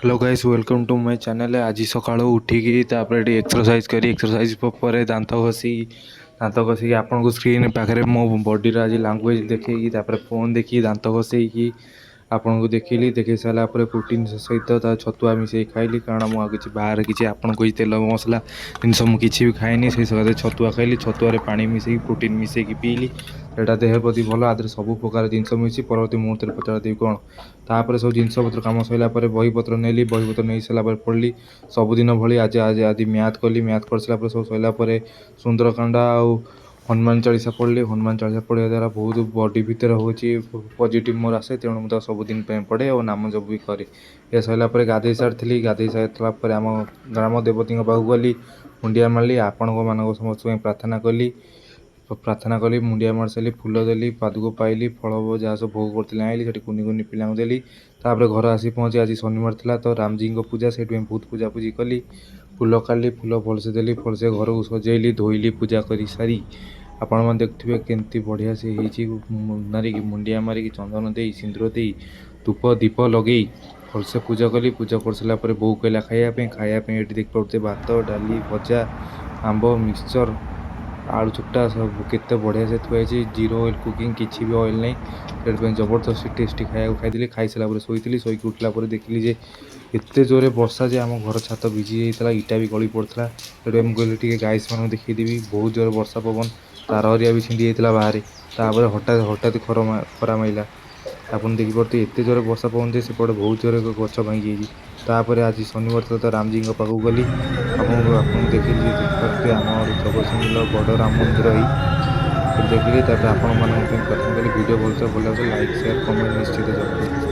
Hello guys, welcome to my channel. आज सका उठिकी exercise करी एक्सरसाइज पर दांत घसी आपन को स्क्रीन पाखे मो बॉडी आज लांगुएज देखी फोन देखी दांत घसई आपन को देखिली देखी सारा प्रोटीन सहित छतुआ मिसई खाइली कारण मुझे बाहर किसी आपन को तेल मसला जिनस मुझे भी खाएनी से सकाशे छतुआ खाइली छतुआ पानी मिसई प्रोटीन मिसई पीली एटा देह प्रति भल आदि सब प्रकार जिनस मिसी परवर्ती मुहूर्त में पचारदेवी कौन तापर सब जिनस पत्र कम सरला बही पत्र नेली बही पत्र नहीं सारा पढ़ली सबुदिन भाई आज आज आदि मैथ कली मैथ कर सारा सब सरला सुंदरकांड आउ हनुमान चालीसा पढ़ली हनुमान चालीसा पढ़ा द्वारा बहुत बॉडी भितर हूँ पॉजिटिव मोर आसे तेणु मुझे सबुदिन पढ़े और नाम जप भी करे। ये सरला गाधे सारी गाधे सारापर आम ग्राम देवती पाक गली मुंडिया मारली आपण मान समस्त प्रार्थना कली मुंडिया मार सारी फूल देली पादुक पाइली फल जहाँ सब भोग करते आइली से कुनि कुनि पिला देली तापर घर आसी पहुँची आज शनिवार था तो रामजी पूजा से बहुत पूजा पूजी कली फूल काली फूल भलसे देली भलसे घर को सजेली धोइली पूजा कर सारी आपण मैंने देखिए केमती बढ़िया से मारिकी मुंडिया मारिकी चंदन दे सिंदूर दे धूप दीप लगे भलसे पूजा कली पूजा कर सारापर बोऊ कहला खायापी ये देख पाते भात डाली भजा आंब मिक्सचर आलू चुट्टा सब केते बढ़िया से थुआई जीरो ऑयल कुकिंग किसी भी ऑयल नहीं जबरदस्त टेस्टी खाया खाई खाई सारापर शोली शोक उठला देखिली एत जोरे वर्षा जे आम घर छात भिजी जाता इटा भी गली पड़ता कहली गाइस मान देखीदेवी बहुत जोर वर्षा पवन तार हरिया भी छिंडी जाता बाहर तापर हठात हठात खरा माइला आप देखिपे एत जोर वर्षा पवन सेपटे बहुत जोर गच भांगी तापर आज शनिवार तो रामजी पाक गली आपको देखिए आम जगतसिंह बड़ राम मंदिर देखिए आपण मान भिडियो भलसे भल लाइक शेयर कमेंट निश्चित जरूर।